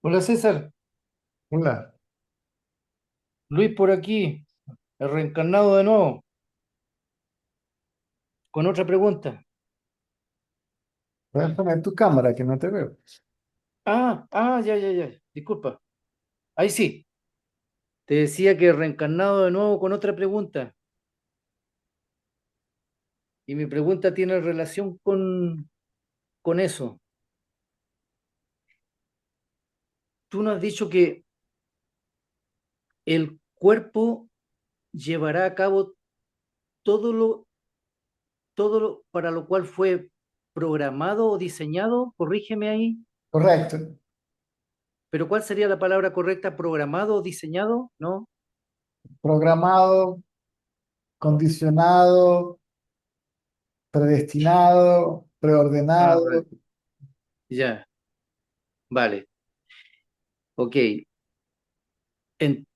Hola César, Hola, Luis por aquí, el reencarnado de nuevo, con otra pregunta. puedes poner tu cámara que no te veo. Ya, disculpa. Ahí sí, te decía que reencarnado de nuevo con otra pregunta. Y mi pregunta tiene relación con eso. Tú nos has dicho que el cuerpo llevará a cabo todo lo para lo cual fue programado o diseñado, corrígeme ahí, Correcto. pero ¿cuál sería la palabra correcta? ¿Programado o diseñado? ¿No? Programado, condicionado, predestinado, Ah, vale. preordenado. Ya, vale. Ok.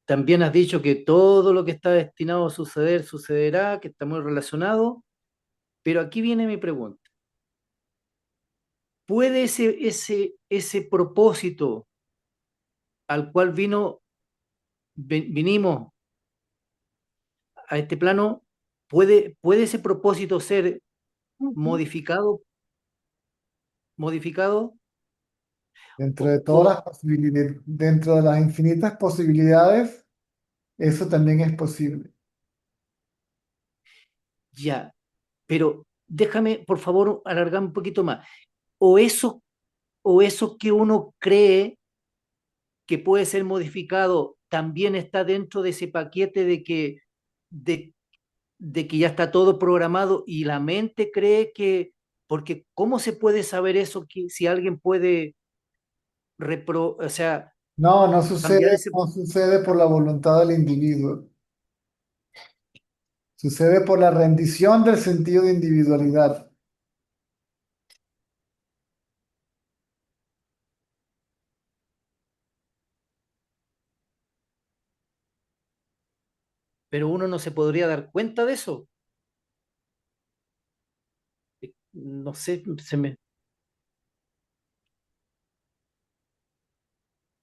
También has dicho que todo lo que está destinado a suceder, sucederá, que está muy relacionado, pero aquí viene mi pregunta. ¿Puede ese propósito al cual vinimos a este plano, puede ese propósito ser Ujú. modificado, modificado Dentro de todas o las posibilidades, dentro de las infinitas posibilidades, eso también es posible. ya? Pero déjame, por favor, alargar un poquito más. O eso, o eso que uno cree que puede ser modificado también está dentro de ese paquete de, de que ya está todo programado y la mente cree que, porque ¿cómo se puede saber eso que si alguien puede o sea, No, cambiar ese, no sucede por la voluntad del individuo. Sucede por la rendición del sentido de individualidad. pero uno no se podría dar cuenta de eso? No sé,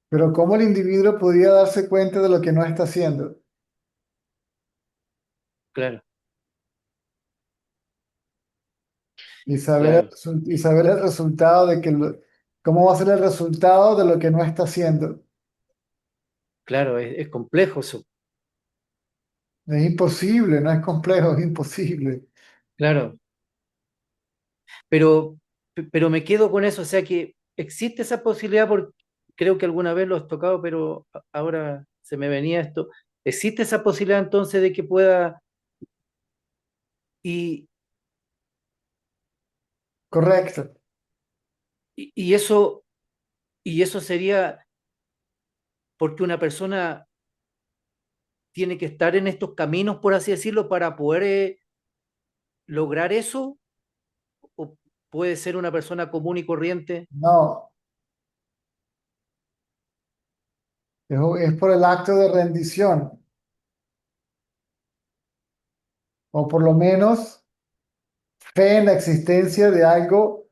Pero ¿cómo el individuo podría darse cuenta de lo que no está haciendo? claro, claro, Y saber el resultado de cómo va a ser el resultado de lo que no está haciendo. claro, es complejo eso, Es imposible, no es complejo, es imposible. claro, pero, pero me quedo con eso, o sea que existe esa posibilidad, porque creo que alguna vez lo has tocado, pero ahora se me venía esto. ¿Existe esa posibilidad entonces de que pueda, y, Correcto. y eso, y eso sería porque una persona tiene que estar en estos caminos, por así decirlo, para poder lograr eso? ¿O puede ser una persona común y corriente? No, es por el acto de rendición, o por lo menos fe en la existencia de algo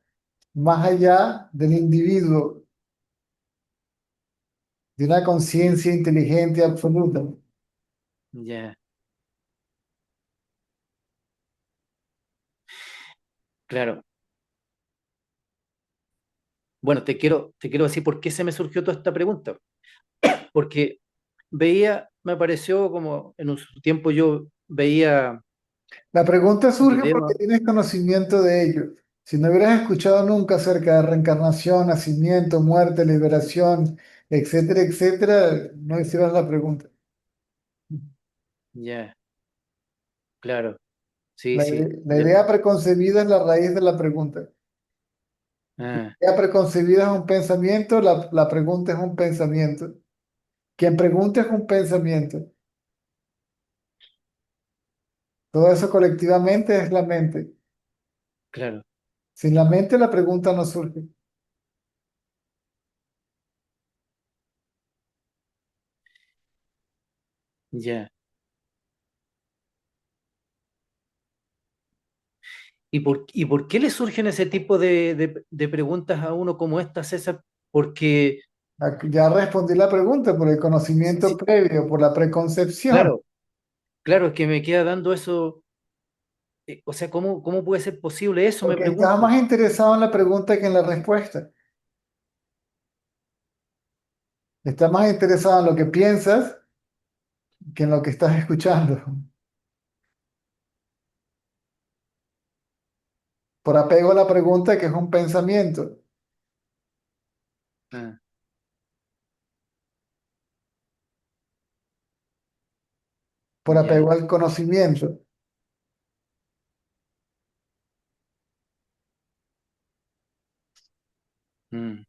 más allá del individuo, de una conciencia inteligente absoluta. Ya, claro. Bueno, te quiero decir por qué se me surgió toda esta pregunta. Porque me pareció como en un tiempo yo veía La pregunta surge porque videos, tienes conocimiento de ello. Si no hubieras escuchado nunca acerca de reencarnación, nacimiento, muerte, liberación, etcétera, etcétera, no hicieras la pregunta. ya, claro, sí, sí, La idea preconcebida es la raíz de la pregunta. ah, La idea preconcebida es un pensamiento, la pregunta es un pensamiento. Quien pregunta es un pensamiento. Todo eso colectivamente es la mente. claro, Sin la mente la pregunta no surge. ya. ¿Y por qué le surgen ese tipo de preguntas a uno como esta, César? Porque Ya respondí la pregunta por el conocimiento Sí, previo, por la preconcepción, claro, claro, es que me queda dando eso, o sea, ¿cómo puede ser posible eso? Me porque estás pregunto. más interesado en la pregunta que en la respuesta. Estás más interesado en lo que piensas que en lo que estás escuchando, por apego a la pregunta que es un pensamiento, Ah, por ya. apego al conocimiento. Mm,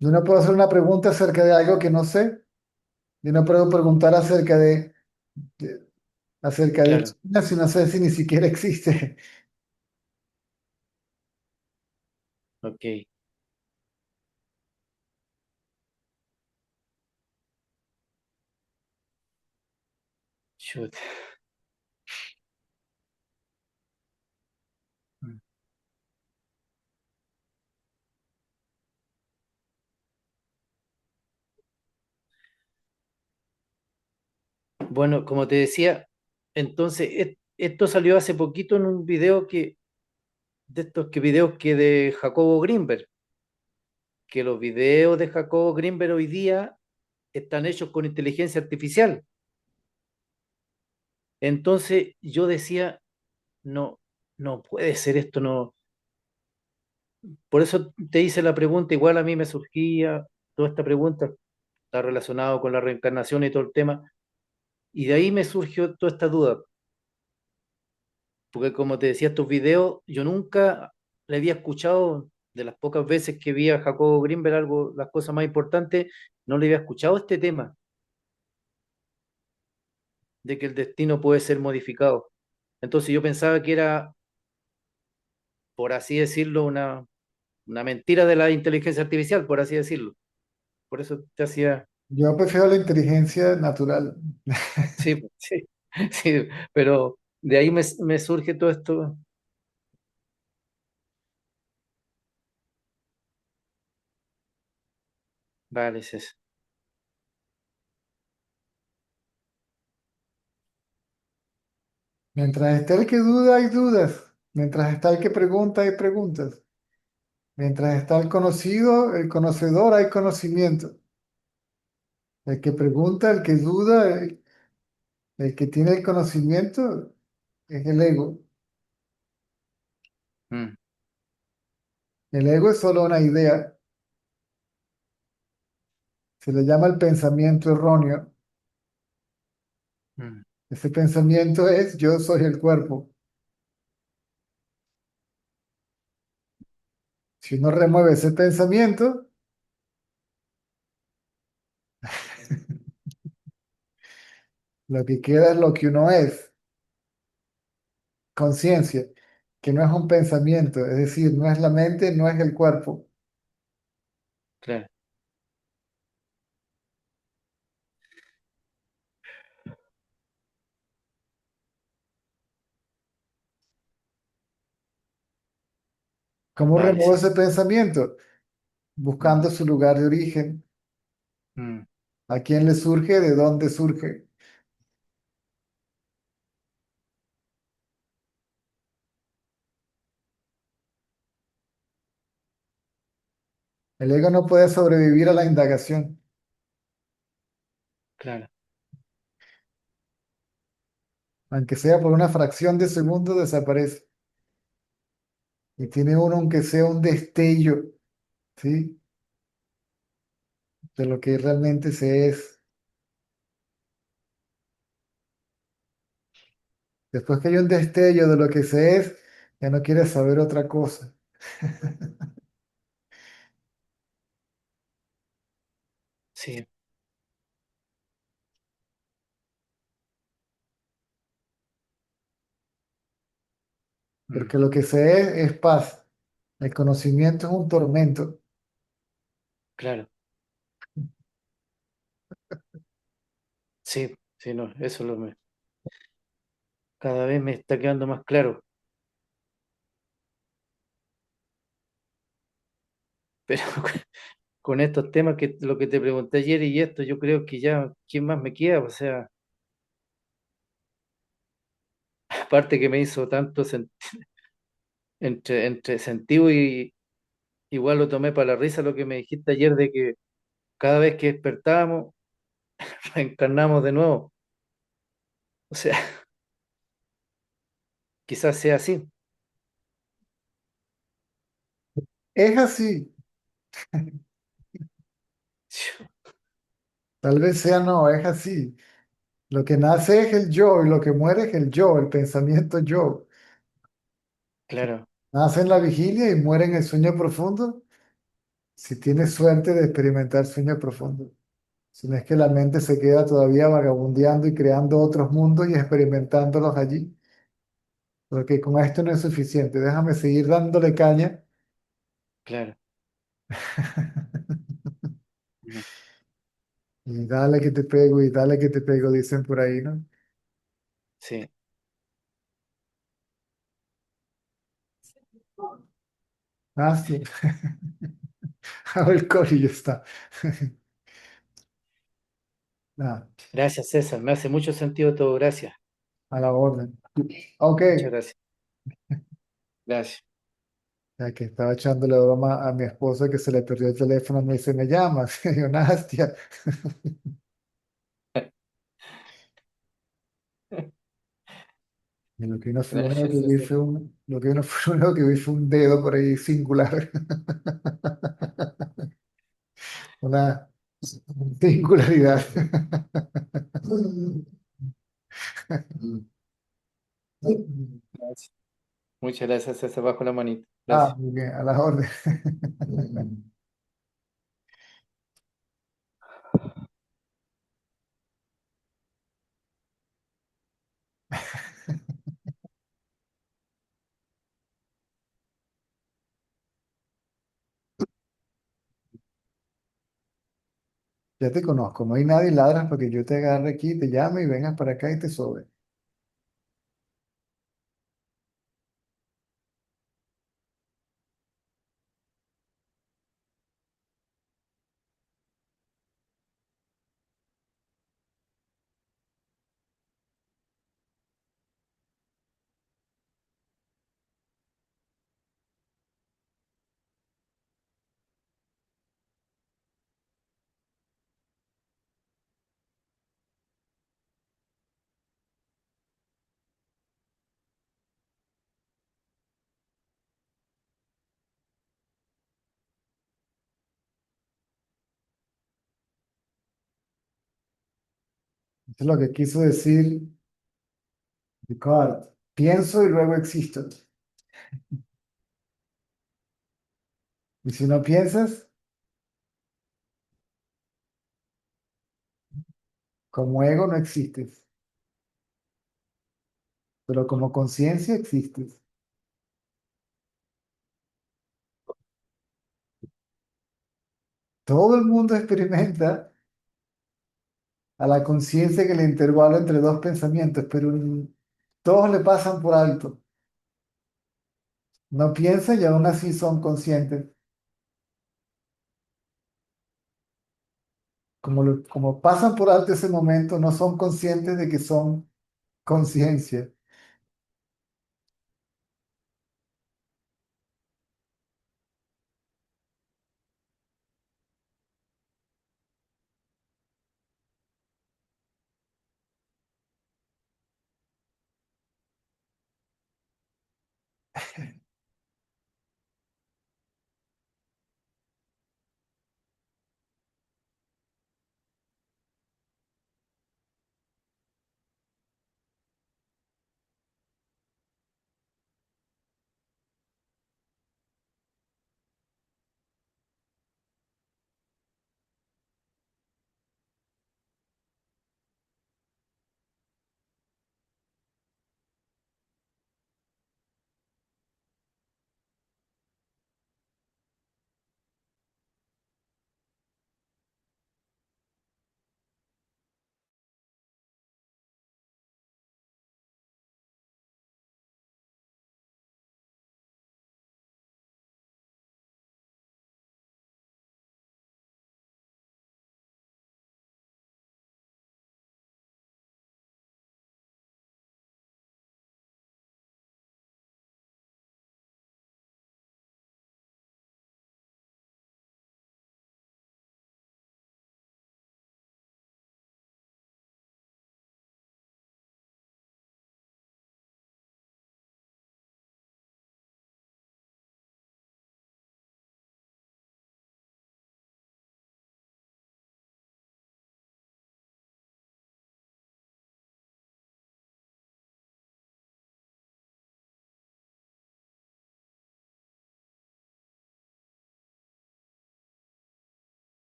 Yo no puedo hacer una pregunta acerca de algo que no sé. Yo no puedo preguntar de- acerca de claro, China si no sé si ni siquiera existe. ok. Chut. Mm. Bueno, como te decía, entonces esto salió hace poquito en un video de estos que videos que de Jacobo Grinberg, que los videos de Jacobo Grinberg hoy día están hechos con inteligencia artificial. Entonces yo decía, no, no puede ser esto, no. Por eso te hice la pregunta, igual a mí me surgía toda esta pregunta, está relacionado con la reencarnación y todo el tema, y de ahí me surgió toda esta duda, porque como te decía, estos videos yo nunca le había escuchado, de las pocas veces que vi a Jacobo Grinberg, algo, las cosas más importantes, no le había escuchado este tema de que el destino puede ser modificado. Entonces yo pensaba que era, por así decirlo, una mentira de la inteligencia artificial, por así decirlo. Por eso te hacía, Yo prefiero la inteligencia natural. sí, sí, sí, pero de ahí me surge todo esto. Vale, es eso. Mientras está el que duda, hay dudas. Mientras está el que pregunta, hay preguntas. Mientras está el conocido, el conocedor, hay conocimiento. El que pregunta, el que duda, el que tiene el conocimiento, es el ego. Mm, El ego es solo una idea. Se le llama el pensamiento erróneo. mm, Ese pensamiento es yo soy el cuerpo. Si uno remueve ese pensamiento, lo que queda es lo que uno es, conciencia, que no es un pensamiento, es decir, no es la mente, no es el cuerpo. claro, ¿Cómo vale, remuevo sí. ese pensamiento? Mm, Buscando su lugar de origen, mm, a quién le surge, de dónde surge. El ego no puede sobrevivir a la indagación, claro, aunque sea por una fracción de segundo, desaparece. Y tiene uno, aunque sea un destello, ¿sí? De lo que realmente se es. Después que hay un destello de lo que se es, ya no quiere saber otra cosa. sí. Mm, Porque lo que se es paz. El conocimiento es un tormento. claro, sí, sí, no, eso cada vez me está quedando más claro. Pero con estos temas que lo que te pregunté ayer y esto, yo creo que ya, ¿quién más me queda? O sea, aparte que me hizo tanto entre sentido y igual lo tomé para la risa lo que me dijiste ayer de que cada vez que despertábamos, reencarnamos de nuevo. O sea, quizás sea así. Es así, tal vez sea no, es así. Lo que nace es el yo y lo que muere es el yo, el pensamiento yo. Claro, Nace en la vigilia y muere en el sueño profundo si tienes suerte de experimentar sueño profundo. Si no es que la mente se queda todavía vagabundeando y creando otros mundos y experimentándolos allí. Porque con esto no es suficiente. Déjame seguir dándole caña. claro. Ujú. Y dale que te pego y dale que te pego, dicen por ahí, ¿no? Sí, Ah, sí. Hago el coro y ya está. Nada, gracias César, me hace mucho sentido todo, gracias. a la orden. Ok. Muchas gracias. Gracias. Ya que estaba echándole broma a mi esposa que se le perdió el teléfono, me dice, ¿me llamas? Y yo, Nastia. Y lo único Gracias que vi César. fue lo que uno fue, lo único que vi fue un dedo por ahí singular. Una singularidad. Gracias. Muchas gracias César, bajo la manita. Ah, Gracias. muy bien, a las órdenes. Ya te conozco, no hay nadie ladras para que yo te agarre aquí, te llame y vengas para acá y te sobe. Eso es lo que quiso decir Descartes. Pienso y luego existo. Y si no piensas, como ego no existes, pero como conciencia existes. Todo el mundo experimenta a la conciencia que el intervalo entre dos pensamientos, pero todos le pasan por alto. No piensan y aún así son conscientes. Como pasan por alto ese momento, no son conscientes de que son conciencia.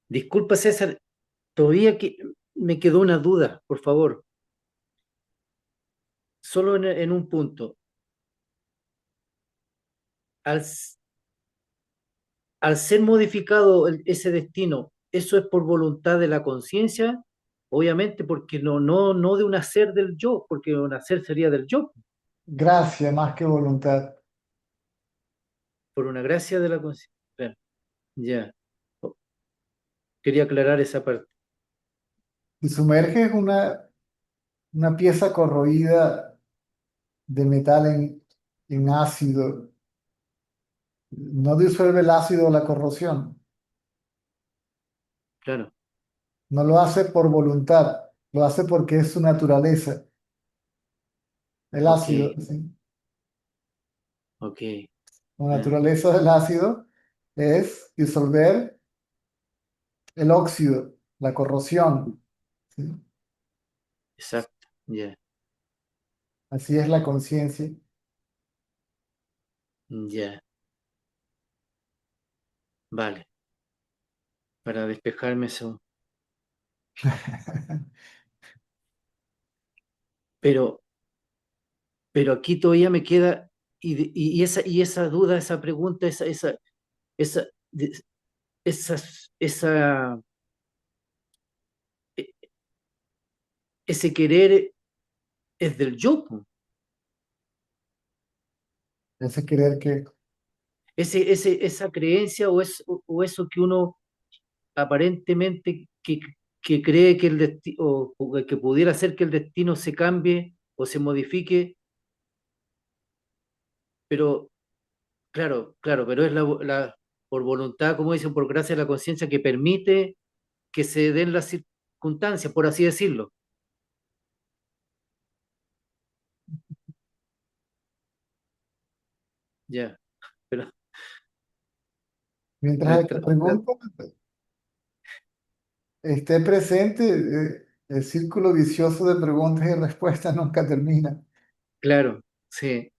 Disculpa, César, todavía que me quedó una duda, por favor, solo en un punto. Al, al ser modificado ese destino, ¿eso es por voluntad de la conciencia? Obviamente, porque no de un hacer del yo, porque un hacer sería del yo, Gracia más que voluntad. por una gracia de la conciencia. Claro, ya, quería aclarar esa parte. Si sumerges una pieza corroída de metal en ácido, no disuelve el ácido o la corrosión. Claro, No lo hace por voluntad, lo hace porque es su naturaleza. El ok, ácido, ¿sí? ok, La ya, naturaleza del ácido es disolver el óxido, la corrosión, ¿sí? exacto, ya, Así es la conciencia. ya, vale, para despejarme eso. Pero, pero aquí todavía me queda, y esa duda, esa pregunta, esa, de- esa, e- ese querer es del yo, po. Ese querer que Esa creencia o eso que uno aparentemente que cree que el destino, o que pudiera ser que el destino se cambie o se modifique, pero claro, claro, pero es por voluntad, como dicen, por gracia de la conciencia que permite que se den las circunstancias, por así decirlo. Ya, pero mientras me el que pregunta esté presente, el círculo vicioso de preguntas y respuestas nunca termina. claro, sí,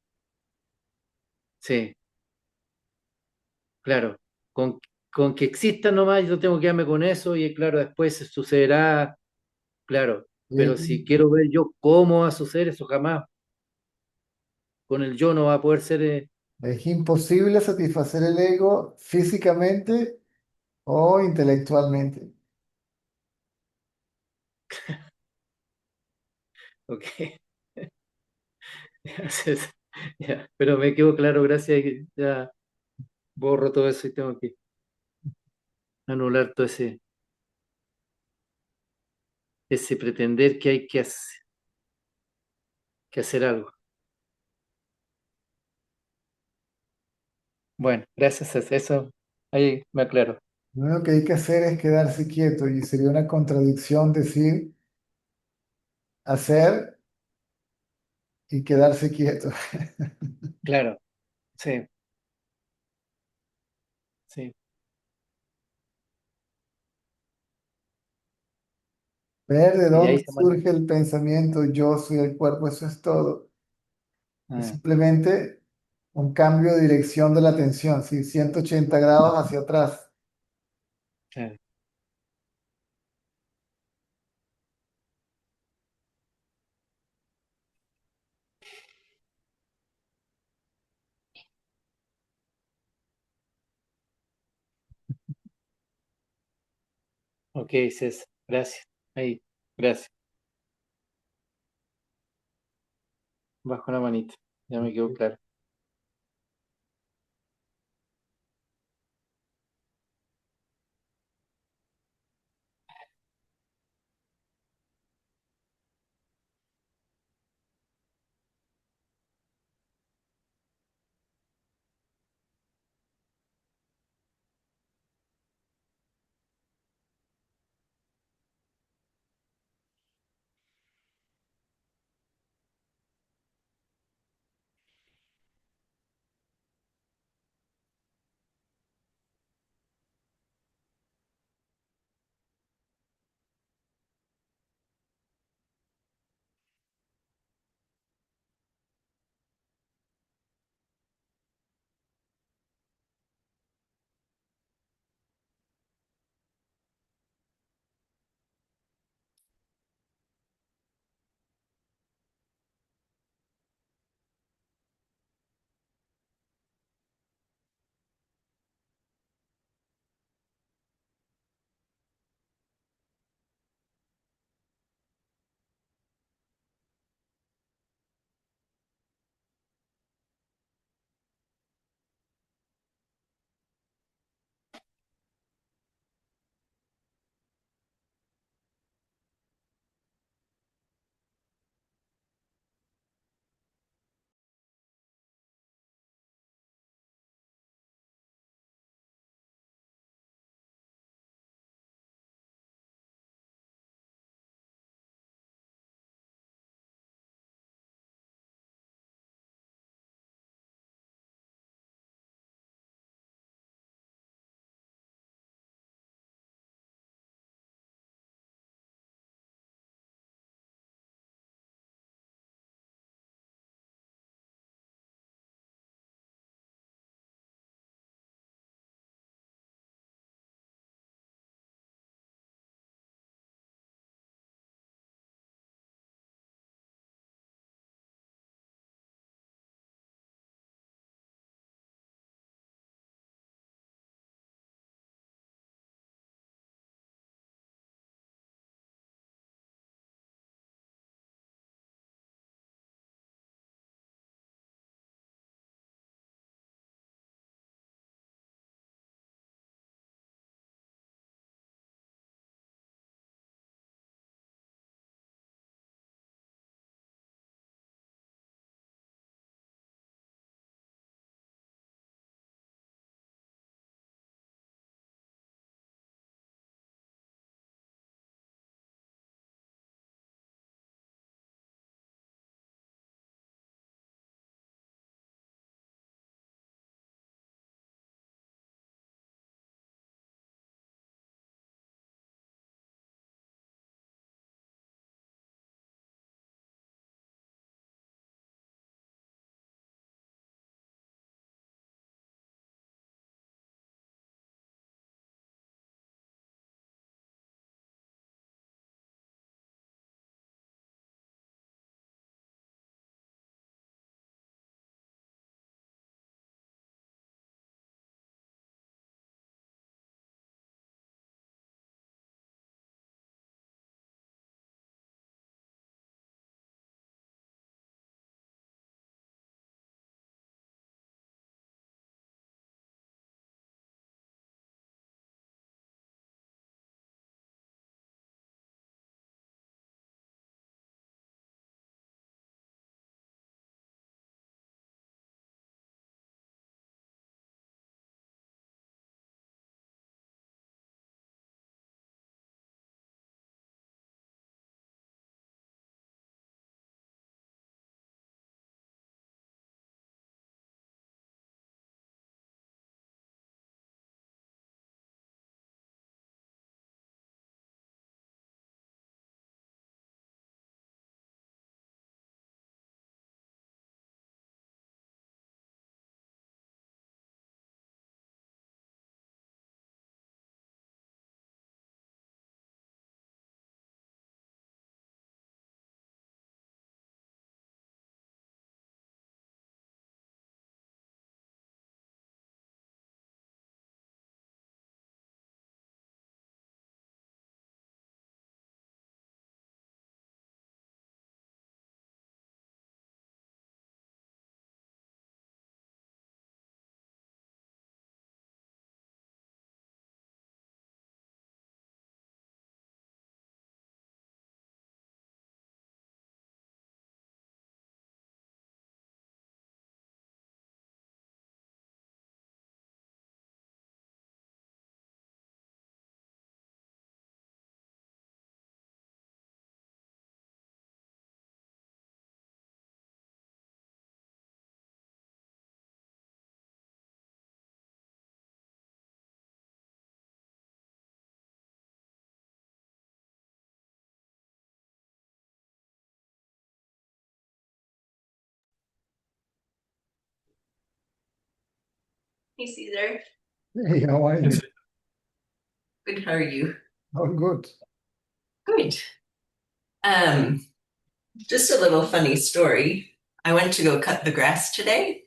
sí, claro. Con, con que exista nomás, yo tengo que quedarme con eso y claro, después sucederá, claro. Es, Pero si quiero ver yo cómo va a suceder, eso jamás. Con el yo no va a poder ser. es imposible satisfacer el ego físicamente o intelectualmente. Ok, Entonces, ya, pero me quedó claro, gracias, que ya borro todo eso y tengo que anular todo ese pretender que hay que hacer algo. Bueno, gracias a eso, ahí me aclaro. Lo único que hay que hacer es quedarse quieto y sería una contradicción decir hacer y quedarse quieto. Claro, sí, sí. Ver de Y de ahí dónde se surge el pensamiento, yo soy el cuerpo, eso es todo. Es ah, simplemente un cambio de dirección de la atención, ¿sí? 180 grados hacia atrás. claro. Ok, César, gracias. Ahí, gracias. Bajo la manita, ya me quedó claro. Hey, Caesar. Hey, how are you? Good. How are you? All good. Good. Um, just a little funny story. I went to go cut the grass today,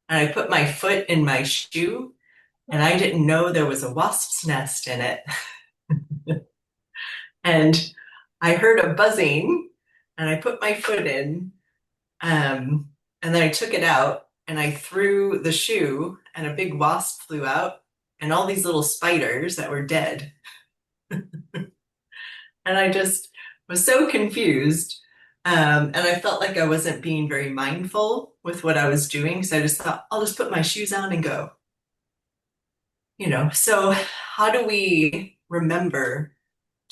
and I put my foot in my shoe, and I didn't know there was a wasp's nest in it. And I heard a buzzing, and I put my foot in, and then I took it out, and I threw the shoe, and a big wasp flew out, and all these little spiders that were dead. And I just was so confused. And I felt like I wasn't being very mindful with what I was doing. So I just thought, I'll just put my shoes on and go. So how do we remember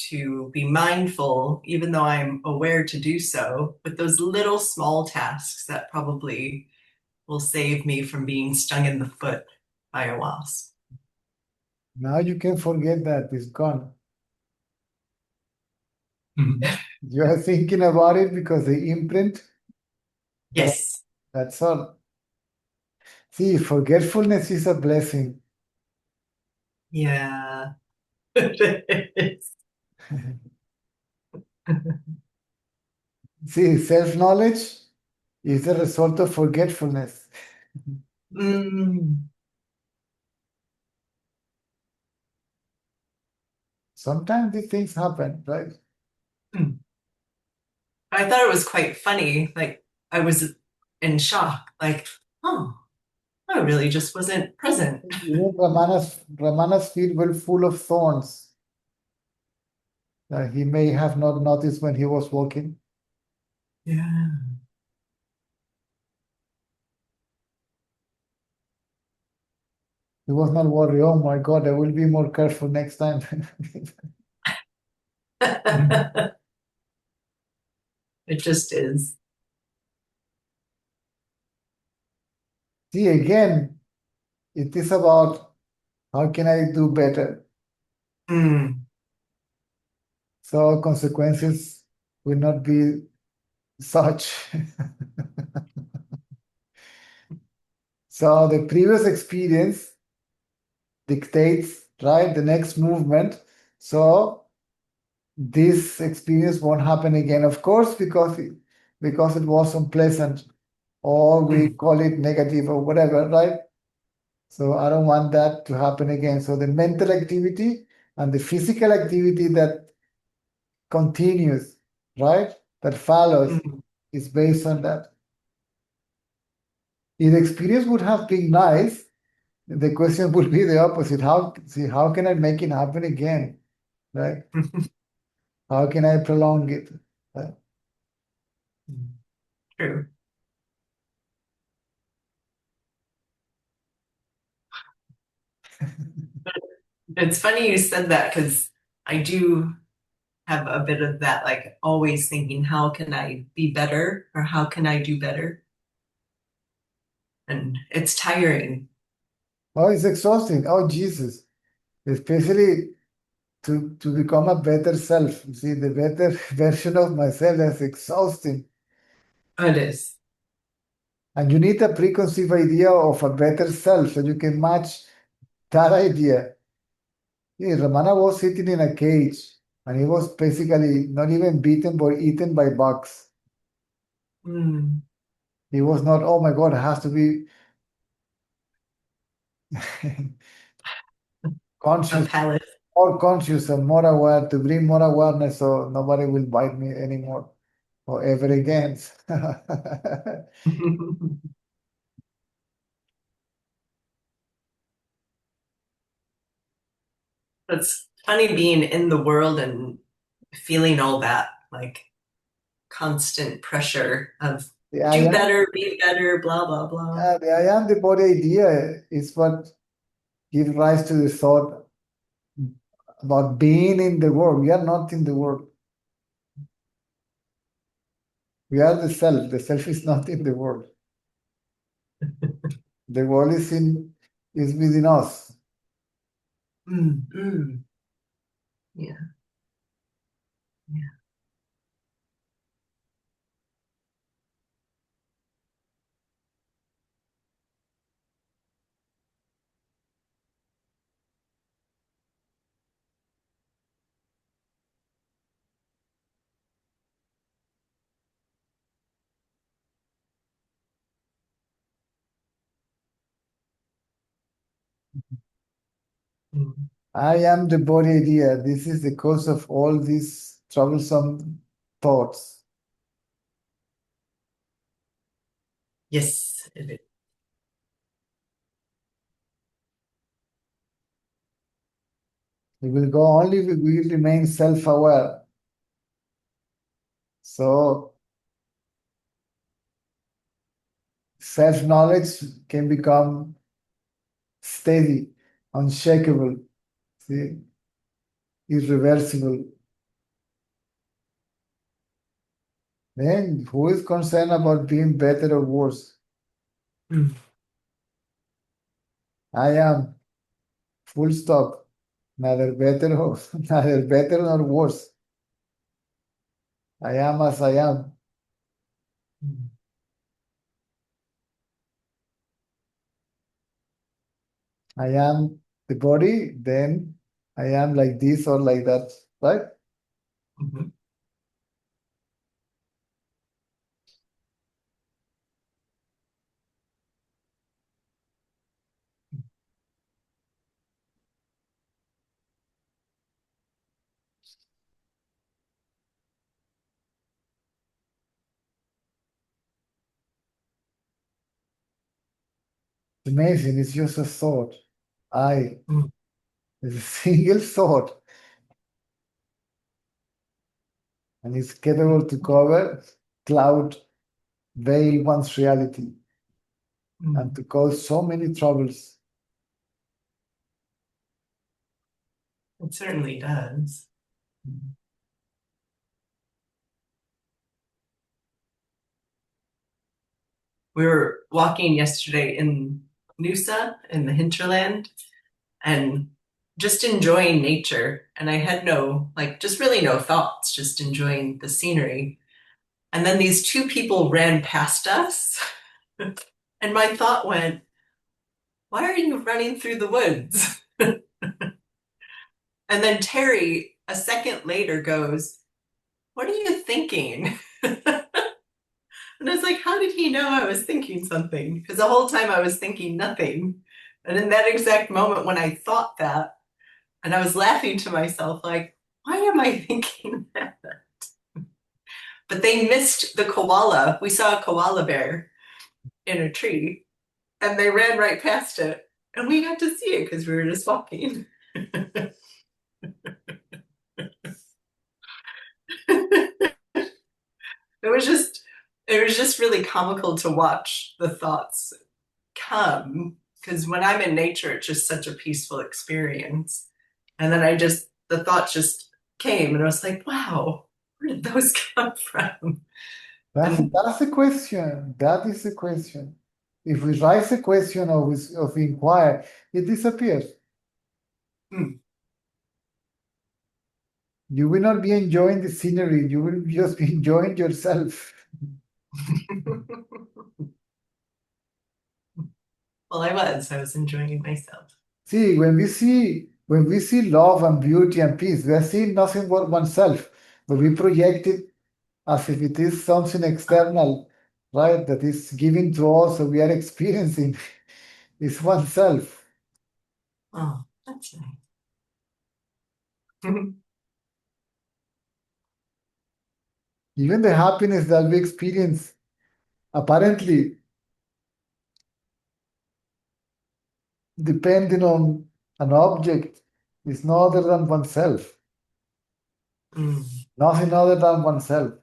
to be mindful, even though I'm aware to do so, with those little small tasks that probably will save me from being stung in the foot by a wasp? Now you can forget that it's gone. You are thinking about it because the imprint, that, Yes. that's all. See, forgetfulness is a blessing. Yeah. See, self-knowledge is the result of forgetfulness. Mm. Sometimes these things happen, right? I thought it was quite funny. Like, I was in shock. Like, oh, I really just wasn't present. Ramana's feet were full of thorns. He may have not noticed when he was walking. Yeah. He was not worried, oh my God, I will be more careful next time. It just is. See, again, it is about how can I do better? Mm. So consequences will not be such. So the previous experience dictates, right, the next movement. So this experience won't happen again, of course, because it was unpleasant, or we Mm. call it negative or whatever, right? So I don't want that to happen again. So the mental activity and the physical activity that continues, right, that follows, Mm. is based on that. If the experience would have been nice, the question would be the opposite. How can I make it happen again? Right? How can I prolong it? Right? True. It's funny you said that because I do have a bit of that, like always thinking, how can I be better or how can I do better? And it's tiring. Oh, it's exhausting. Oh, Jesus. Especially to become a better self. You see, the better version of myself, that's exhausting. It is. And you need a preconceived idea of a better self so you can match that idea. Yeah, Ramana was sitting in a cage and he was basically not even beaten but eaten by bugs. Mm. He was not, oh my God, it has to be A conscious, palette. more conscious and more aware to bring more awareness so nobody will bite me anymore or ever again. It's funny being in the world and feeling all that, like constant pressure of The I do am, better, be better, blah, blah, blah. the I am the body idea is what gives rise to the thought about being in the world. We are not in the world. We are the self. The self is not in the world. The world is within us. Mm, mm. Yeah, yeah. Mm. I am the body idea. This is the cause of all these troublesome thoughts. Yes, it is. We will go only if we remain self-aware. So self-knowledge can become steady, unshakable, see, irreversible. Then who is concerned about being better or worse? Mm. I am, full stop. Neither better or neither better nor worse. I am as I am. Mm. I am the body, then I am like this or like that, right? Mhm. It's amazing, it's just a thought. I, Mm. it's a single thought, and it's capable to cover, cloud, veil one's reality, and Mm. to cause so many troubles. It certainly does. We were walking yesterday in Noosa in the hinterland and just enjoying nature. And I had no, like, just really no thoughts, just enjoying the scenery. And then these two people ran past us. And my thought went, why are you running through the woods? And then Terry, a second later, goes, what are you thinking? And I was like, how did he know I was thinking something? Because the whole time I was thinking nothing. And in that exact moment when I thought that, and I was laughing to myself, like, why am I thinking that? But they missed the koala. We saw a koala bear in a tree, and they ran right past it. And we got to see it because we were just walking. It was just really comical to watch the thoughts come, because when I'm in nature it's just such a peaceful experience, and then the thoughts just came and I was like, wow, where did those come from? And That's the question. That is the question. If we raise the question of inquire, it disappears. hmm. You will not be enjoying the scenery, you will just be enjoying yourself. Well, I was enjoying myself. See, when we see love and beauty and peace, we are seeing nothing but oneself, but we project it as if it is something external, right? That is given to us, so we are experiencing. It's oneself. Oh, that's nice. Even the happiness that we experience, apparently depending on an object, is no other than oneself. Mm. Nothing other than oneself.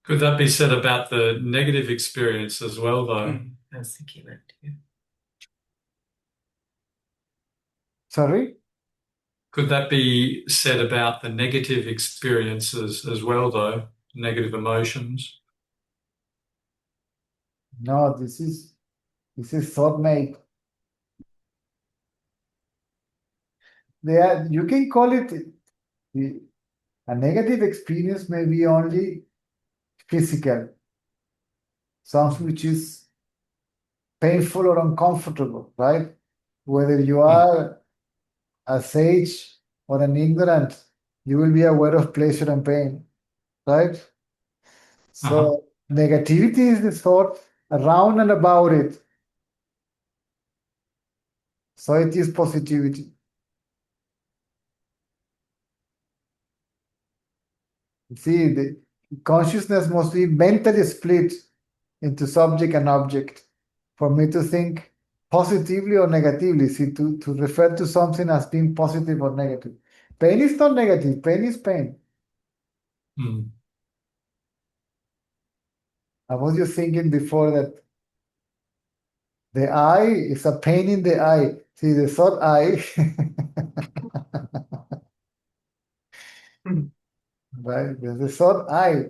Could that be said about the negative experience as well, though? I was thinking that too. Sorry? Could that be said about the negative experiences as well, though? Negative emotions? No, this is thought made. You can call it a negative experience may be only physical, something which is painful or uncomfortable, right? Whether you are a sage or an ignorant, you will be aware of pleasure and pain, right? So negativity is the thought around and about it. So it is positivity. See, the consciousness must be mentally split into subject and object for me to think positively or negatively. See, to refer to something as being positive or negative. Pain is not negative, pain is pain. Mm. I was just thinking before that the eye is a pain in the eye. See, the third eye, right? There's the third eye.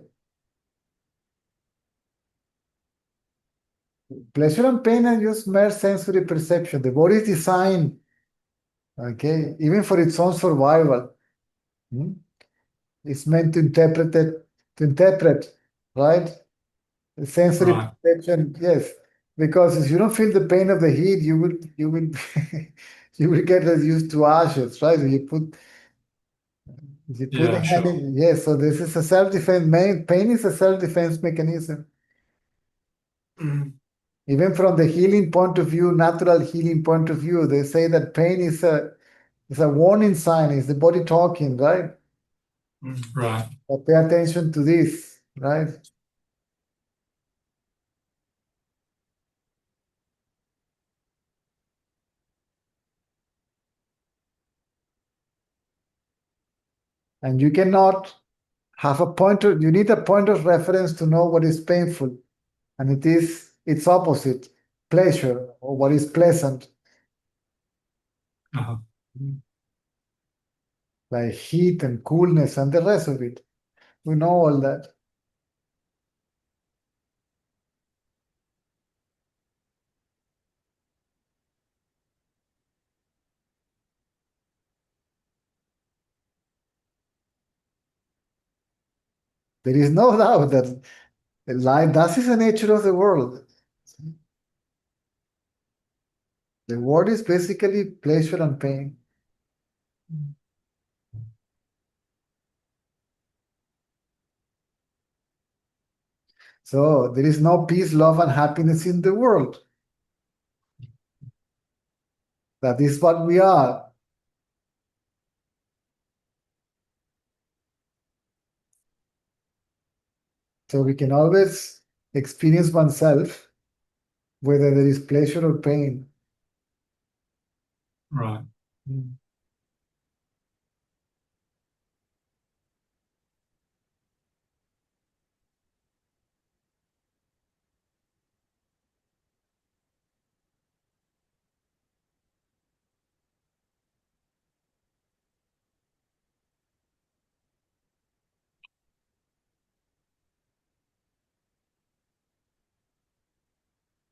Pleasure and pain are just mere sensory perception. The body is designed, okay, even for its own survival. Hmm? It's meant to interpret, right? The sensory Right. perception, yes. Because if you don't feel the pain of the heat, you will, you will get reduced to ashes, right? If you put the Yeah, hand sure. in, yes. So this is a self-defense. Pain is a self-defense mechanism. Mm. Even from the healing point of view, natural healing point of view, they say that pain is a warning sign. It's the body talking, right? Mm. Right. But pay attention to this, right? And you cannot have a pointer. You need a point of reference to know what is painful, and it is its opposite, pleasure, or what is pleasant, Uh-huh. like heat and coolness and the rest of it. We know all that. There is no doubt that life, that is the nature of the world. The world is basically pleasure and pain. So there is no peace, love, and happiness in the world. That is what we are. So we can always experience oneself, whether there is pleasure or pain. Right.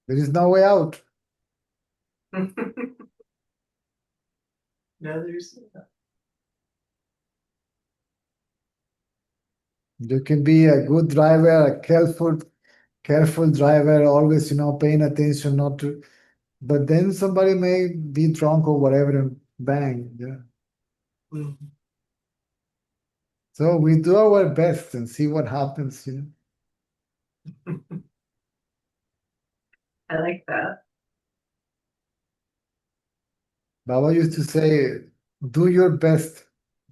There is no way out. No, there's You can be a good driver, a careful driver, always, paying attention not to, but then somebody may be drunk or whatever and bang. Yeah. Mm. So we do our best and see what happens. I like that. Baba used to say, do your best,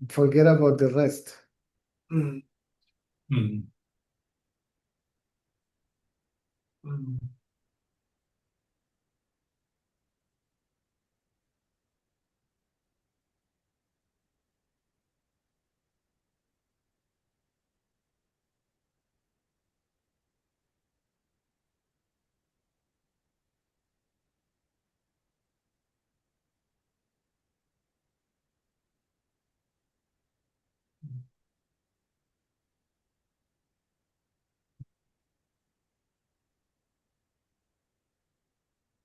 forget about the rest. Mm. Mm. Mm.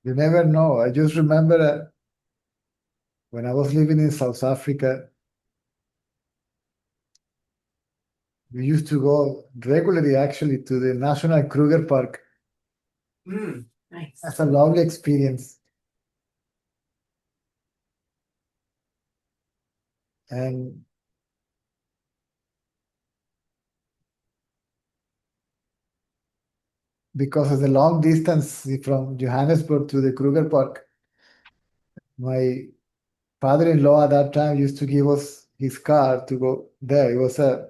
You never know. I just remember when I was living in South Africa, we used to go regularly actually to the National Kruger Park. Mm. Nice. That's a lovely experience. And because of the long distance from Johannesburg to the Kruger Park. My father-in-law at that time used to give us his car to go there. It was a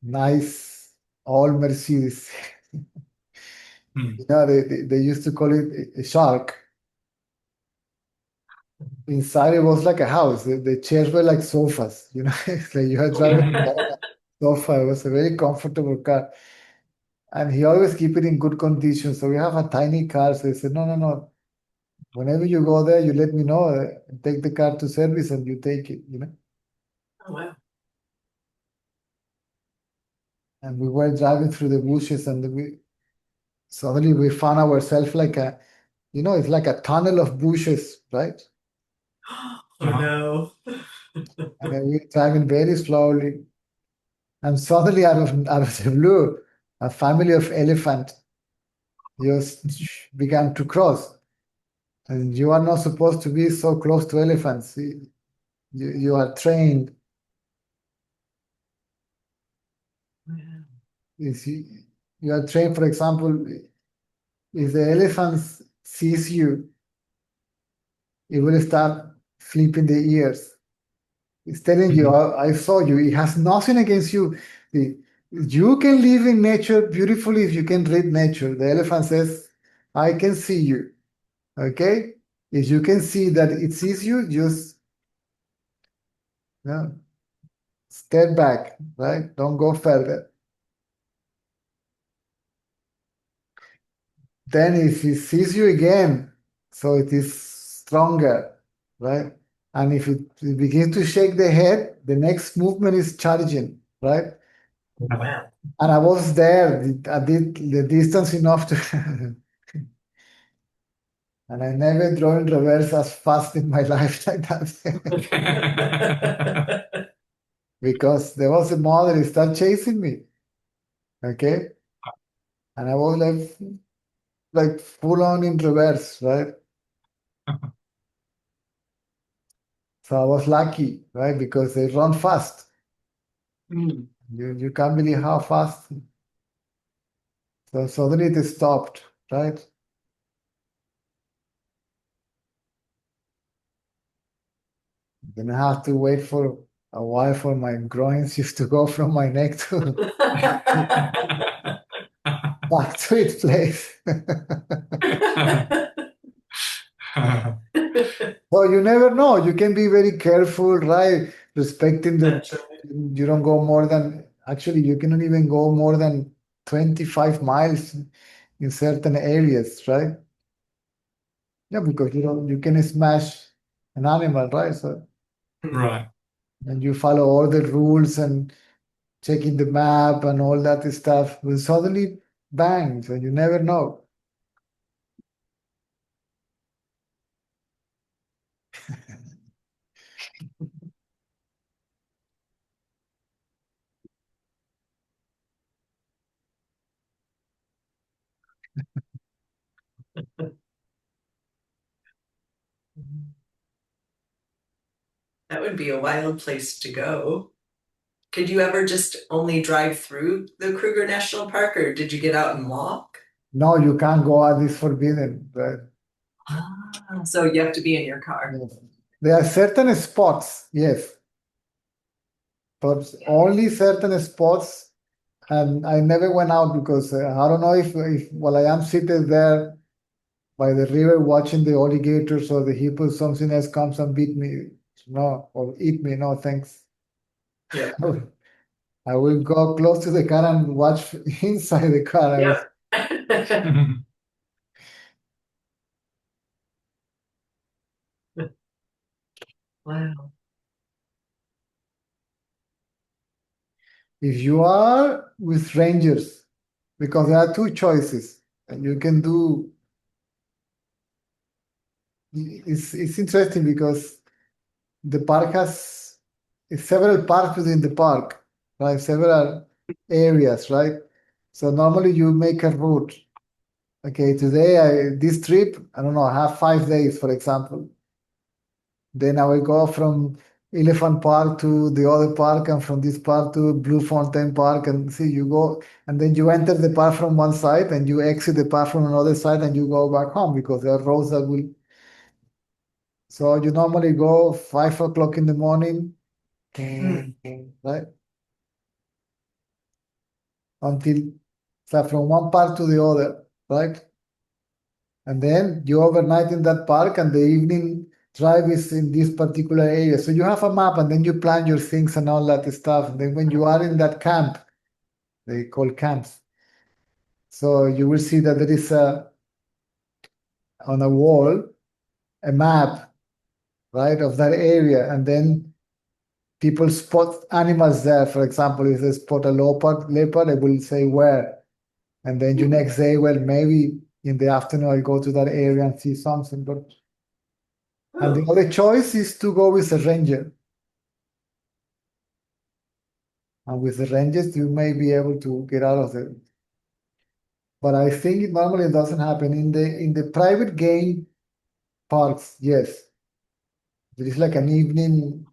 nice old Mercedes. Mm. You know, they used to call it a shark. Inside it was like a house. The chairs were like sofas. You know, it's like you had driving a sofa. It was a very comfortable car. And he always keep it in good condition. So we have a tiny car. So he said, no, no, no. Whenever you go there, you let me know. Take the car to service and you take it, you know. Oh, wow. And we were driving through the bushes and suddenly we found ourselves like it's like a tunnel of bushes, right? Oh, no. And then we were driving very slowly. And suddenly out of the blue, a family of elephant just began to cross. And you are not supposed to be so close to elephants. You are trained. You are trained, for example, if the elephant sees you, it will start flipping the ears. It's telling you, I saw you. It has nothing against you. You can live in nature beautifully if you can read nature. The elephant says, I can see you. Okay? If you can see that it sees you, just step back, right? Don't go further. Then if it sees you again, so it is stronger, right? And if it begins to shake the head, the next movement is charging, right? Wow. And I was there. I did the distance enough to, and I never drove in reverse as fast in my life like that. Because there was a mother who started chasing me. Okay. And I was like full on in reverse, right? So I was lucky, right? Because they run fast. Mm. You can't believe how fast. So suddenly it stopped, right? Then I have to wait for a while for my groins used to go from my neck to back to its place. So you never know. You can be very careful, right? Respecting That's right. you don't go more than, actually, you cannot even go more than 25 miles in certain areas, right? Yeah, because you can smash an animal, right? So, Right. and you follow all the rules and checking the map and all that stuff, will suddenly bang, so you never know. That would be a wild place to go. Could you ever just only drive through the Kruger National Park, or did you get out and walk? No, you can't go out, it's forbidden, right? So you have to be in your car. Yes. There are certain spots, yes, but only certain spots. And I never went out because I don't know if while I am seated there by the river watching the alligators or the hippos, something else comes and beat me, no, or eat me, no, thanks. Yeah. I will go close to the car and watch inside the car. Yep. Wow. If you are with strangers, because there are two choices, and you can do. It's interesting because the park has several parks within the park, right? Several areas, right? So normally you make a route. Okay, today this trip, I don't know, I have 5 days, for example. Then I will go from Elephant Park to the other park, and from this park to Blue Fountain Park, and see, you go, and then you enter the park from one side and you exit the park from another side and you go back home because there are roads that will. So you normally go 5 o'clock in the morning, right? Until, so from one park to the other, right? And then you overnight in that park, and the evening drive is in this particular area. So you have a map, and then you plan your things and all that stuff. And then when you are in that camp, they call camps. So you will see that there is on a wall a map, right, of that area, and then people spot animals there. For example, if they spot a leopard, they will say where. And then you next day, well, maybe in the afternoon I'll go to that area and see something. But and the other choice is to go with a ranger. And with the rangers, you may be able to get out of it. But I think it normally doesn't happen in the private game parks. Yes, there is like an evening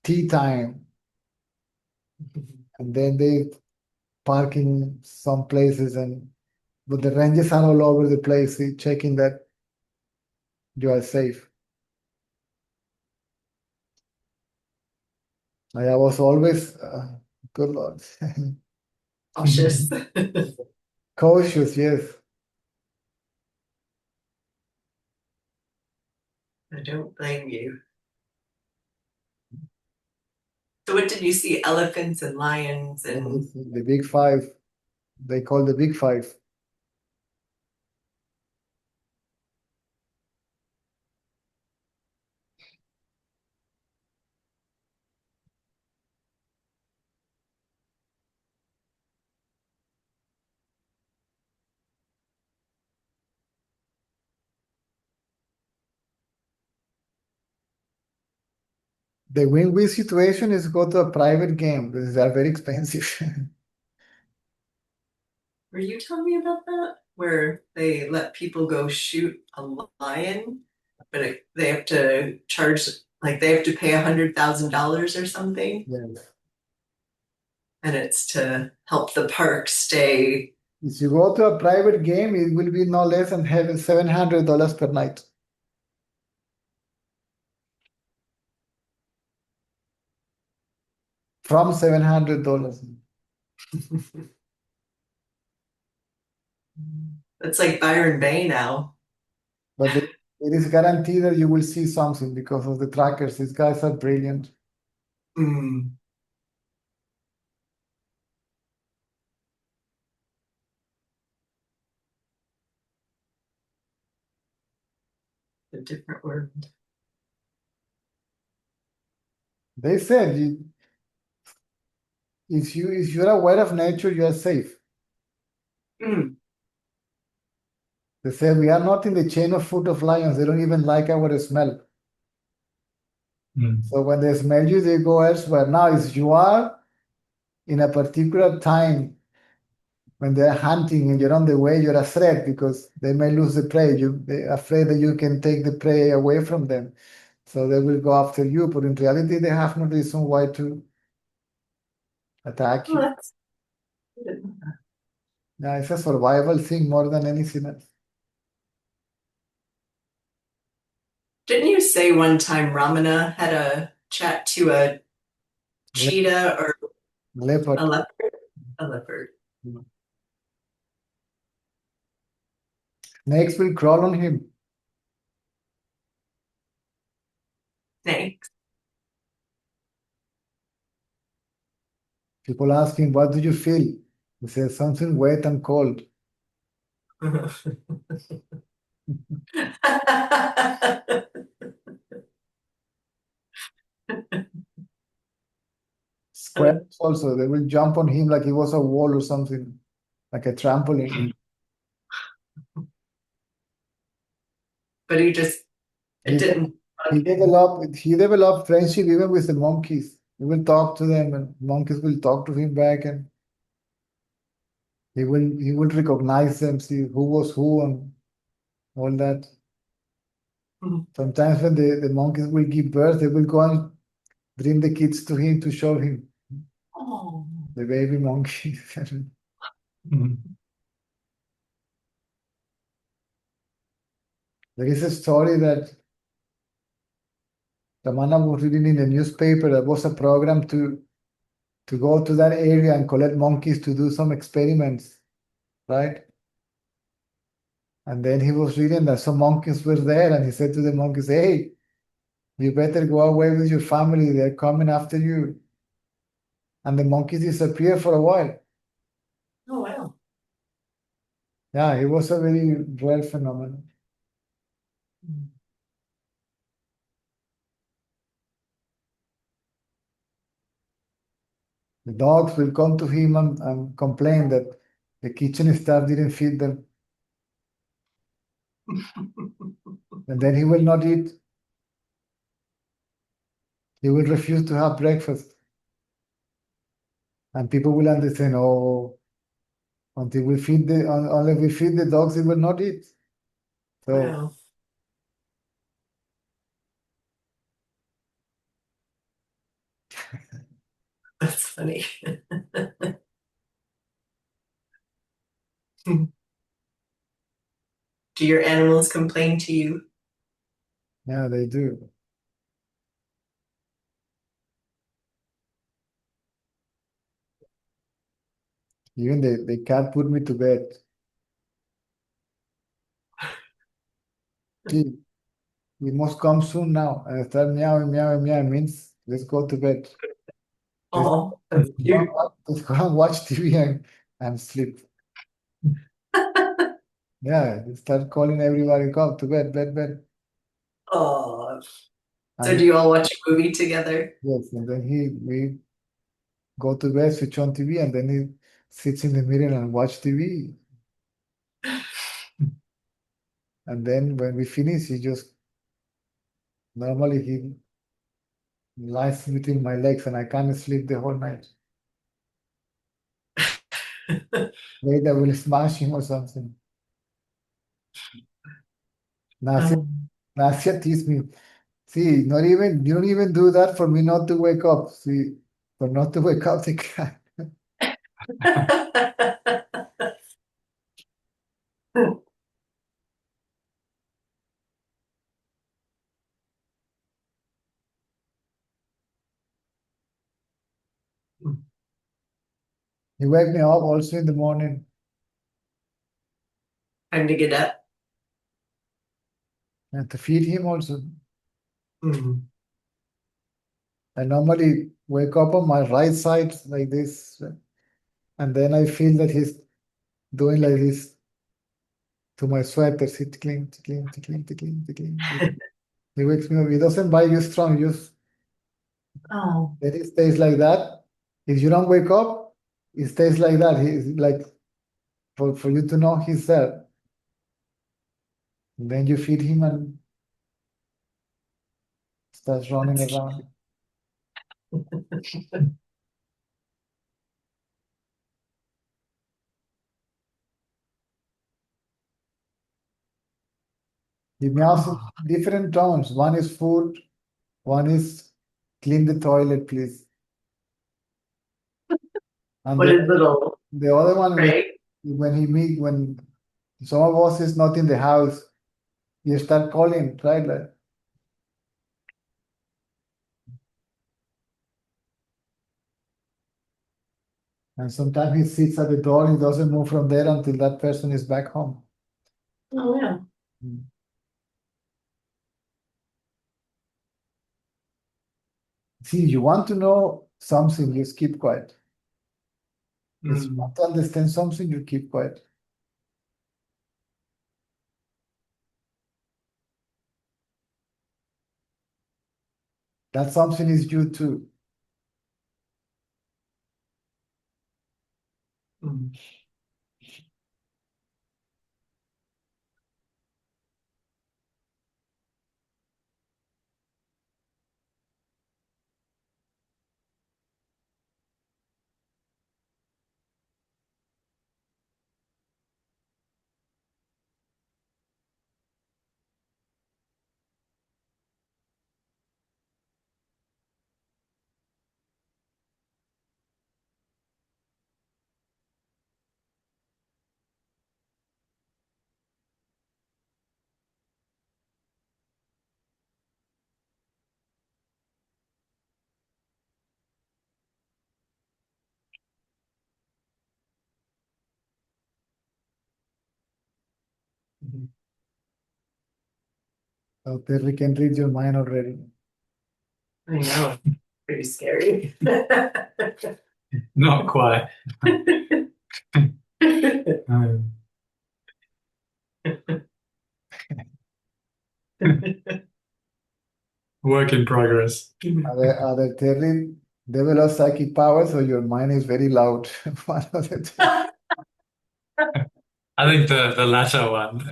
tea time, and then they park in some places, but the rangers are all over the place checking that you are safe. I was always good Lord. Cautious. Cautious, yes. I don't blame you. So what did you see? Elephants and lions and The big five. They call the big five. The win-win situation is go to a private game. These are very expensive. were you telling me about that? Where they let people go shoot a lion, but they have to charge, like they have to pay $100,000 or something, Yes. and it's to help the park stay. If you go to a private game, it will be no less than having $700 per night. From $700. It's like Byron Bay now. But it is guaranteed that you will see something because of the trackers. These guys are brilliant. Mm. A different word. They said if you're aware of nature, you are safe. Mm. They said we are not in the chain of food of lions. They don't even like our smell. Mm. So when they smell you, they go elsewhere. Now, if you are in a particular time when they're hunting and you're on the way, you're a threat because they may lose the prey. They're afraid that you can take the prey away from them. So they will go after you, but in reality, they have no reason why to attack Well, you. that's Yeah, it's a survival thing more than anything else. Didn't you say one time Ramana had a chat to a cheetah or a Leopard. leopard? A leopard. Snakes will crawl on him. Thanks. People ask him, what do you feel? He says, something wet and cold. Squirrels also, they will jump on him like he was a wall or something, like a trampoline. But he just it He, didn't. he developed friendship even with the monkeys. He will talk to them, and monkeys will talk to him back, and he will recognize them, see who was who, and all that. Mhm. Sometimes when the monkeys will give birth, they will go and bring the kids to him to show him Oh, the baby monkey. Mm. There is a story that Ramana was reading in the newspaper. There was a program to go to that area and collect monkeys to do some experiments, right? And then he was reading that some monkeys were there, and he said to the monkeys, "Hey, you better go away with your family. They're coming after you." And the monkeys disappeared for a while. oh wow. Yeah, it was a very rare phenomenon. The dogs will come to him and complain that the kitchen staff didn't feed them. And then he will not eat. He will refuse to have breakfast. And people will understand, oh, until we feed unless we feed the dogs, he will not eat. So Wow. That's funny. Do your animals complain to you? yeah, they do. Even the cat put me to bed. See, we must come soon now. And I start meowing, meowing, meowing means let's go to bed. Let's, Oh, that's let's cute. go and watch TV and sleep. Yeah, they start calling everybody, come to bed, bed, bed. Oh, so do And you all watch a movie together? yes, and then we go to bed, switch on TV, and then he sits in the middle and watch TV. And then when we finish, he just normally he lies between my legs and I can't sleep the whole night. Maybe I will smash him or something. Nasia, Um, Nasia teased me. See, not even you don't even do that for me not to wake up. See, for not to wake up the cat. He wake me up also in the morning. Time to get up. And to feed him also. Mm. I normally wake up on my right side like this, and then I feel that he's doing like this to my sweater. See, tickling, tickling, tickling, tickling, tickling. He wakes me up. He doesn't bite you strong. Just Oh, then it stays like that. If you don't wake up, it stays like that. He's like for you to know he's there. And then you feed him and starts running that's around. He meows in oh. different tones. One is food, one is clean the toilet, please. And What is little the other one Craig? when some of us is not in the house, you start calling, right? Like, and sometimes he sits at the door, he doesn't move from there until that person is back home. Oh yeah. Mm. See, you want to know something, just keep quiet. If you Mm. want to understand something, you keep quiet. That something is you too. Mm. So Terry can read your mind already. I know. Pretty scary. Not quite. Work in progress. Other Terry develop psychic powers, or your mind is very loud. One of the two. I think the latter one.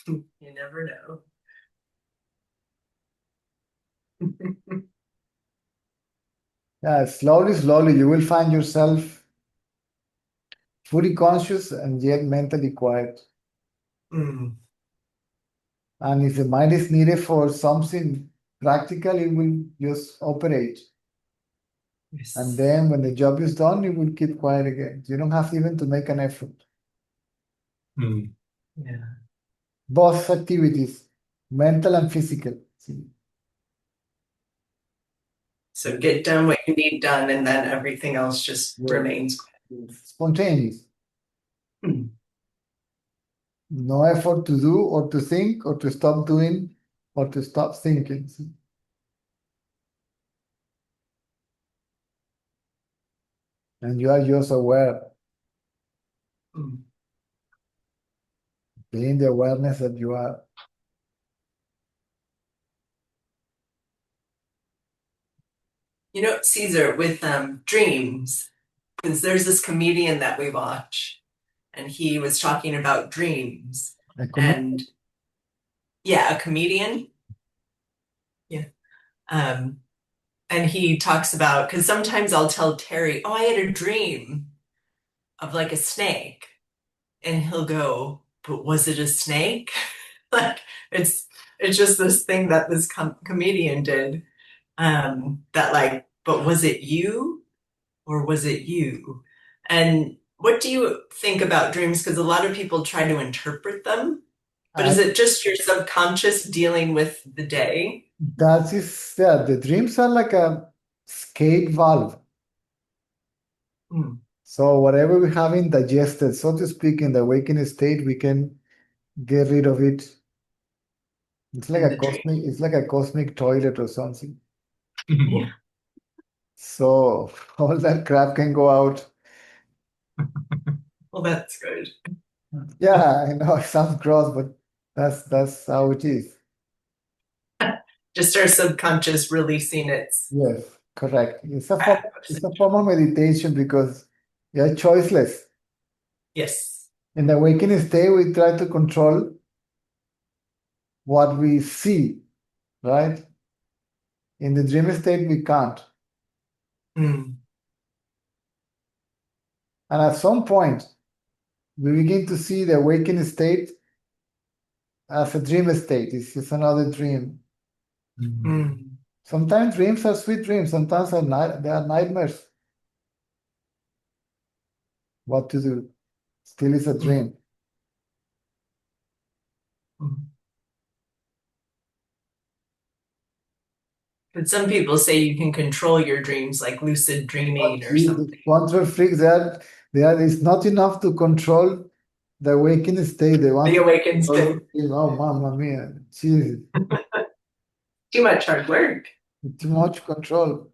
You never know. Yeah, slowly, you will find yourself fully conscious and yet mentally quiet. Mm. And if the mind is needed for something practical, it will just operate. Yes. And then when the job is done, it will keep quiet again. You don't have even to make an effort. Mm. Yeah. Both activities, mental and physical. See? So get done what you need done, and then everything else just Yeah. remains. Spontaneous. Hmm. No effort to do or to think or to stop doing or to stop thinking. See? And you are just aware, Hmm. being the awareness that you are. You know, Caesar, with dreams, because there's this comedian that we watch, and he was talking about dreams. And yeah, a comedian. Yeah. And he talks about, because sometimes I'll tell Terry, oh, I had a dream of like a snake. And he'll go, but was it a snake? Like it's just this thing that this comedian did. That like, but was it you or was it you? And what do you think about dreams? Because a lot of people try to interpret them, but is it just your subconscious dealing with the day? That is, yeah, the dreams are like a escape valve. Mm. So whatever we haven't digested, so to speak, in the awakened state, we can get rid of it. It's like In a the dream. it's like a cosmic toilet or something. Yeah. So all that crap can go out. Well, that's good. Yeah, I know it sounds gross, but that's how it is. Just our subconscious releasing its Yes, correct. It's a crap. form of meditation because you're choiceless. Yes. In the awakening state, we try to control what we see, right? In the dream state, we can't. Mm. And at some point, we begin to see the awakened state as a dream state. It's just another dream. Mm. Sometimes dreams are sweet dreams, sometimes they are nightmares. What to do? Still is a dream. Mm. But some people say you can control your dreams, like lucid dreaming or something. Control freaks, it's not enough to control the awakened state. They want The to awakened control, state. oh, mamma mia, Jesus, Too much hard work. too much control.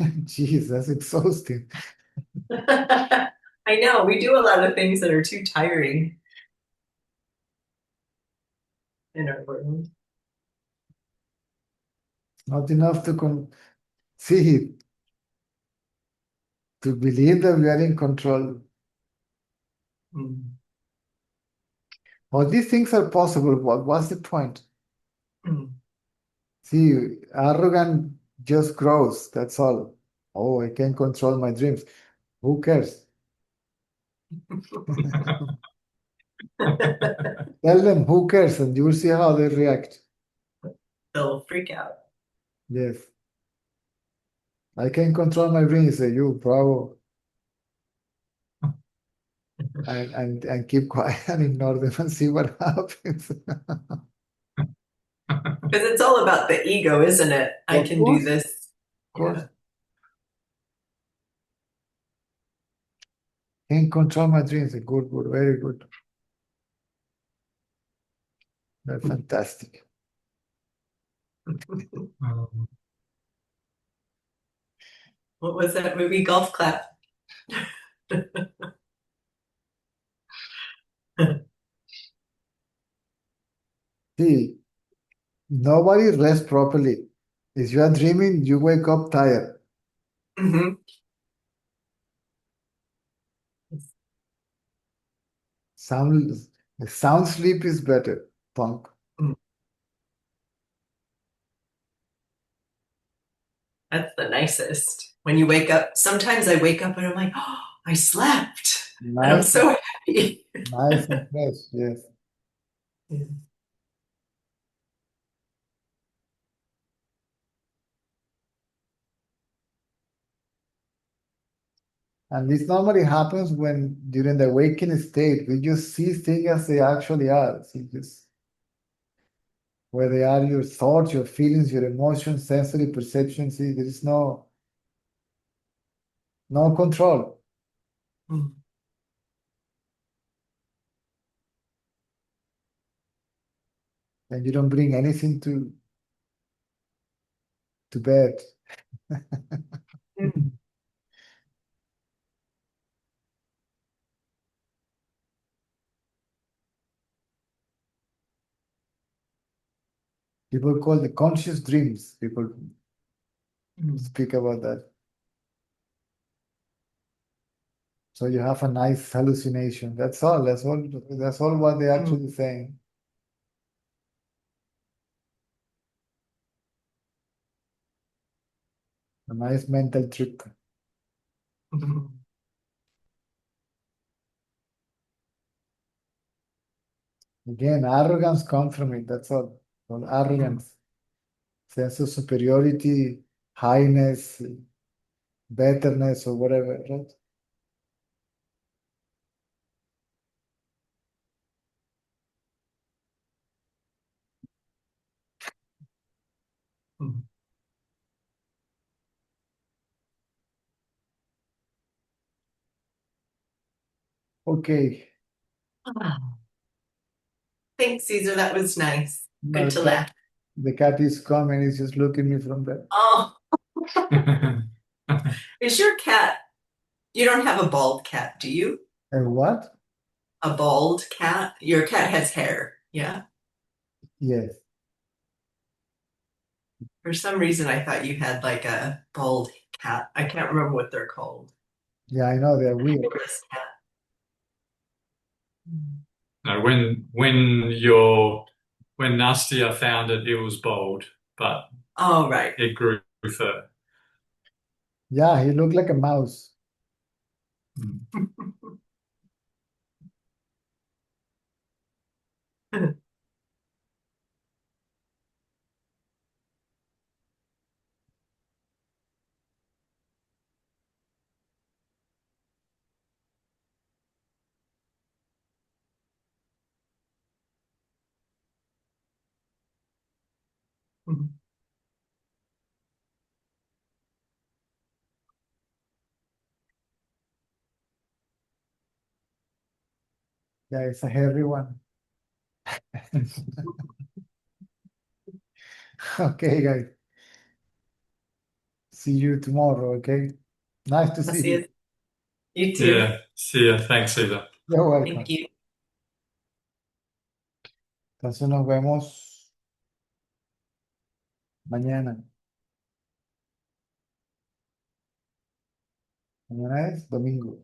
Jeez, that's exhausting. I know, we do a lot of things that are too tiring in our world. Not enough to see, to believe that we are in control. Mm. All these things are possible. What's the point? Mm. See, arrogant just grows. That's all. Oh, I can control my dreams. Who cares? Tell them who cares, and you'll see how they react. They'll freak out. Yes. I can control my dreams. Say, you, bravo. and keep quiet and ignore them and see what happens. Because it's all about the ego, isn't it? I Of can do course, this. of course. Yeah. Can't control my dreams. Good, good, very good. That's fantastic. What was that movie? Golf Clap. See, nobody rests properly. If you are dreaming, you wake up tired. Mhm. Sound sleep is better, punk. That's the nicest. When you wake up, sometimes I wake up and I'm like, oh, I slept. And I'm Nice, so happy. nice and fresh, yes. And this normally happens when during the waking state, we just see things as they actually are. See, just where they are your thoughts, your feelings, your emotions, sensory perception. See, there is no control. Mm. And you don't bring anything to bed. Mm. People call the conscious dreams. People Mm. speak about that. So you have a nice hallucination. That's all. That's all what they're actually saying. A nice mental trip. Mm. Again, arrogance comes from it. That's all. All arrogance, sense of superiority, highness, betterness, or whatever, right? Mm. Okay. Thanks, Caesar. That was nice. Now Good to laugh. the cat is coming. He's just looking me from there. Oh, is your cat? You don't have a bald cat, do you? And what? A bald cat? Your cat has hair. Yeah. Yes. For some reason, I thought you had like a bald cat. I can't remember what they're called. Yeah, I know they're weird. Hairless cat. No, when Nastia found it, it was bald, but Oh, right. it grew fur. Yeah, he looked like a mouse. Yeah, it's a hairy one. Okay, guys. See you tomorrow, okay? Nice to I'll see see you. you. You too. Yeah, see ya. Thanks, Eva. You're welcome. Thank you. Entonces nos vemos mañana. Mañana es domingo.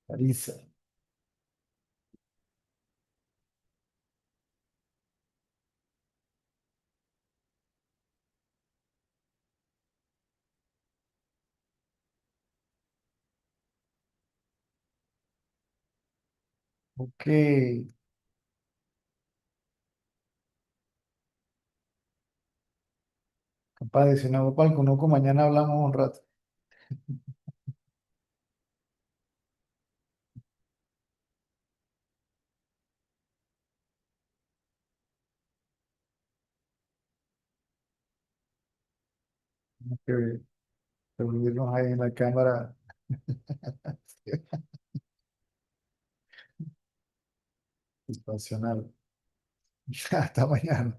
Parisa. Ok. Compadre, si no voy para el Conuco, mañana hablamos un rato. Tenemos que reunirnos ahí en la cámara situacional. Hasta mañana.